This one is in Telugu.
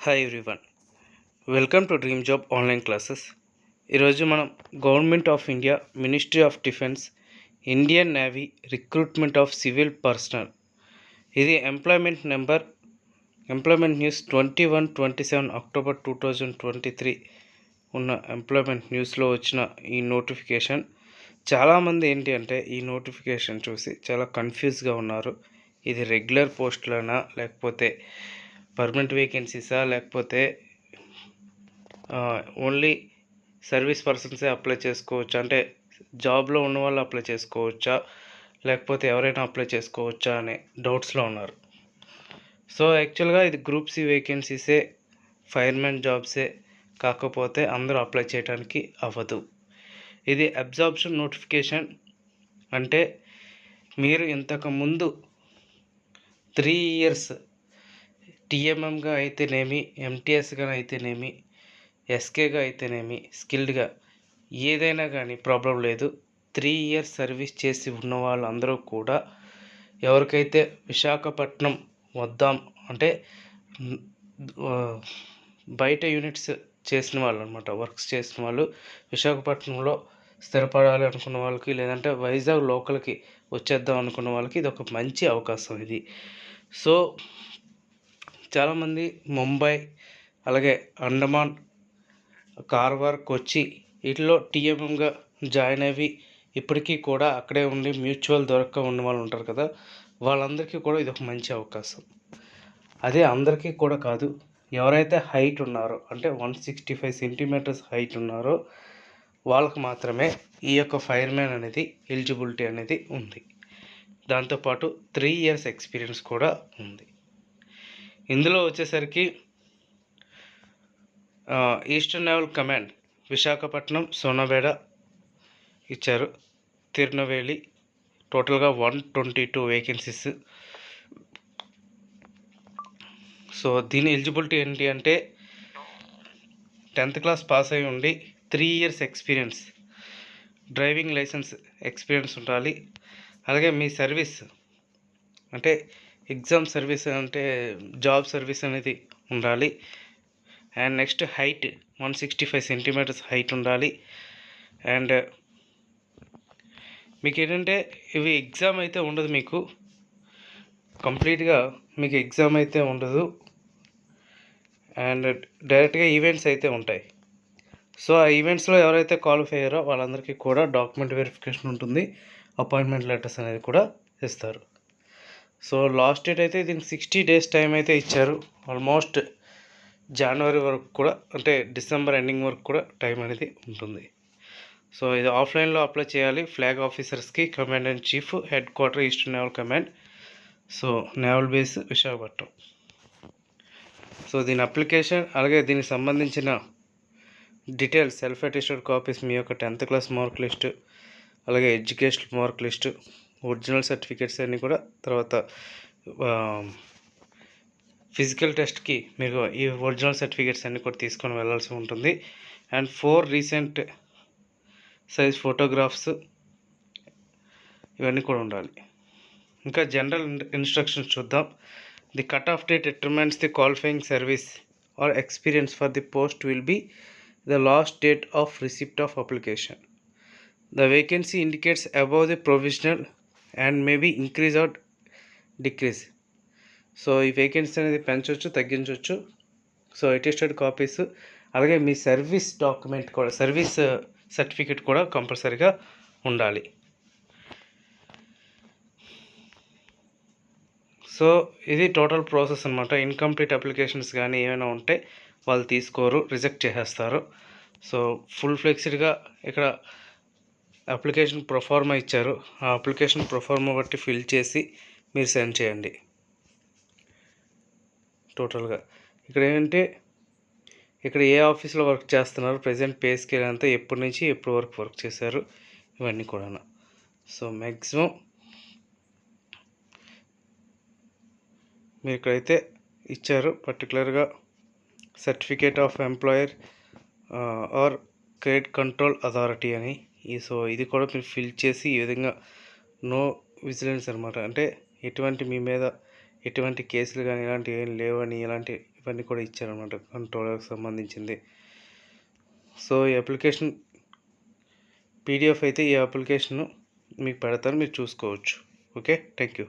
Hi everyone, welcome to dream job online classes. ఈరోజు మనం government of India, ministry of defence, Indian navy recruitment of civil personal, ఇది ఎంప్లాయ్మెంట్ న్యూస్ 21/27 అక్టోబర్ 2023 ఉన్న ఎంప్లాయ్మెంట్ న్యూస్లో వచ్చిన ఈ నోటిఫికేషన్. చాలామంది ఏంటి అంటే ఈ నోటిఫికేషన్ చూసి చాలా కన్ఫ్యూజ్గా ఉన్నారు. ఇది రెగ్యులర్ పోస్టులనా, లేకపోతే పర్మనెంట్ వేకెన్సీసా, లేకపోతే ఓన్లీ సర్వీస్ పర్సన్సే అప్లై చేసుకోవచ్చా, అంటే జాబ్లో ఉన్న వాళ్ళు అప్లై చేసుకోవచ్చా, లేకపోతే ఎవరైనా అప్లై చేసుకోవచ్చా అనే డౌట్స్లో ఉన్నారు. సో యాక్చువల్గా ఇది గ్రూప్ సి వేకెన్సీసే, ఫైర్మెన్ జాబ్సే, కాకపోతే అందరూ అప్లై చేయడానికి అవ్వదు. ఇది అబ్జార్ప్షన్ నోటిఫికేషన్. అంటే మీరు ఇంతకుముందు 3 years టీఎంఎంగా అయితేనేమి, ఎంటీఎస్గా అయితేనేమి, ఎస్కేగా అయితేనేమి, స్కిల్డ్గా ఏదైనా కానీ ప్రాబ్లం లేదు. 3 years సర్వీస్ చేసి ఉన్న వాళ్ళందరూ కూడా, ఎవరికైతే విశాఖపట్నం వద్దాం అంటే బయట యూనిట్స్ చేసిన వాళ్ళు అనమాట, వర్క్స్ చేసిన వాళ్ళు విశాఖపట్నంలో స్థిరపడాలి అనుకున్న వాళ్ళకి, లేదంటే వైజాగ్ లోకల్కి వచ్చేద్దాం అనుకున్న వాళ్ళకి ఇది ఒక మంచి అవకాశం ఇది. సో చాలామంది ముంబై, అలాగే అండమాన్, కార్వార్, కొచ్చి వీటిలో టీఎంఎంగా జాయిన్ అయ్యి ఇప్పటికీ కూడా అక్కడే ఉండి మ్యూచువల్ దొరక్క ఉన్న వాళ్ళు ఉంటారు కదా, వాళ్ళందరికీ కూడా ఇది ఒక మంచి అవకాశం. అదే అందరికీ కూడా కాదు, ఎవరైతే హైట్ ఉన్నారో అంటే 165 centimeters హైట్ ఉన్నారో వాళ్ళకు మాత్రమే ఈ యొక్క ఫైర్మ్యాన్ అనేది ఎలిజిబిలిటీ అనేది ఉంది. దాంతోపాటు 3 years ఎక్స్పీరియన్స్ కూడా ఉంది. ఇందులో వచ్చేసరికి ఈస్టర్న్ నేవల్ కమాండ్ విశాఖపట్నం, సోనాబేడ ఇచ్చారు, తిరునవేలి, టోటల్గా 122 వేకెన్సీస్. సో దీని ఎలిజిబిలిటీ ఏంటి అంటే 10th class పాస్ అయి ఉండి 3 years experience, driving licence experience ఉండాలి. అలాగే మీ సర్వీస్ అంటే ఎగ్జామ్ సర్వీస్ అంటే జాబ్ సర్వీస్ అనేది ఉండాలి. And next height 165 centimeters height ఉండాలి. అండ్ మీకు ఏంటంటే ఇవి ఎగ్జామ్ అయితే ఉండదు, మీకు కంప్లీట్గా మీకు ఎగ్జామ్ అయితే ఉండదు. అండ్ డైరెక్ట్గా ఈవెంట్స్ అయితే ఉంటాయి. సో ఆ ఈవెంట్స్లో ఎవరైతే క్వాలిఫై అయ్యారో వాళ్ళందరికీ కూడా డాక్యుమెంట్ వెరిఫికేషన్ ఉంటుంది, అపాయింట్మెంట్ లెటర్స్ అనేది కూడా ఇస్తారు. సో లాస్ట్ డేట్ అయితే దీనికి 60 days టైం అయితే ఇచ్చారు. ఆల్మోస్ట్ జనవరి వరకు కూడా, అంటే డిసెంబర్ ఎండింగ్ వరకు కూడా టైం అనేది ఉంటుంది. సో ఇది ఆఫ్లైన్లో అప్లై చేయాలి. ఫ్లాగ్ ఆఫీసర్స్కి, commandant chief, head quarter eastern naval command, so naval base Visakhapatnam. So దీని అప్లికేషన్, అలాగే దీనికి సంబంధించిన డీటెయిల్స్, సెల్ఫ్ అటెస్టెడ్ కాపీస్, మీ యొక్క 10th class మార్క్ లిస్ట్, అలాగే educational mark list, original certificates అన్నీ కూడా, తర్వాత ఫిజికల్ టెస్ట్కి మీకు ఈ ఒరిజినల్ సర్టిఫికేట్స్ అన్నీ కూడా తీసుకొని వెళ్ళాల్సి ఉంటుంది. అండ్ 4 recent సైజ్ ఫోటోగ్రాఫ్స్ ఇవన్నీ కూడా ఉండాలి. ఇంకా జనరల్ ఇన్స్ట్రక్షన్స్ చూద్దాం. The cut off date determines the qualifying service or experience for the post will be the last date of receipt of application. The vacancy indicates above the provisional and may be increase or decrease. So ఈ వేకెన్సీ అనేది పెంచవచ్చు, తగ్గించవచ్చు. సో అటెస్టెడ్ కాపీస్, అలాగే మీ సర్వీస్ డాక్యుమెంట్ కూడా, సర్వీస్ సర్టిఫికేట్ కూడా కంపల్సరీగా ఉండాలి. సో ఇది టోటల్ ప్రాసెస్ అనమాట. ఇన్కంప్లీట్ అప్లికేషన్స్ కానీ ఏమైనా ఉంటే వాళ్ళు తీసుకోరు, రిజెక్ట్ చేసేస్తారు. సో ఫుల్ ఫ్లెక్సిడ్గా ఇక్కడ అప్లికేషన్ ప్రొఫార్మా ఇచ్చారు, ఆ అప్లికేషన్ ప్రొఫార్మా బట్టి ఫిల్ చేసి మీరు సెండ్ చేయండి. టోటల్గా ఇక్కడ ఏంటంటే ఇక్కడ ఏ ఆఫీస్లో వర్క్ చేస్తున్నారు, ప్రజెంట్ పే స్కేల్ అంతా, ఎప్పటి నుంచి ఎప్పటి వరకు వర్క్ చేశారు, ఇవన్నీ కూడా. సో మ్యాక్సిమం మీరు ఇక్కడైతే ఇచ్చారు పర్టికులర్గా certificate of employer or credit control authority అని. సో ఇది కూడా మీరు ఫిల్ చేసి ఈ విధంగా నో విజిలెన్స్ అనమాట, అంటే ఎటువంటి మీ మీద ఎటువంటి కేసులు కానీ ఇలాంటివి ఏం లేవని ఇవన్నీ కూడా ఇచ్చారనమాట కంట్రోలర్కి సంబంధించింది. సో ఈ అప్లికేషన్ పీడిఎఫ్ అయితే ఈ అప్లికేషన్ మీకు పెడతాను, మీరు చూసుకోవచ్చు. Okay, thank you.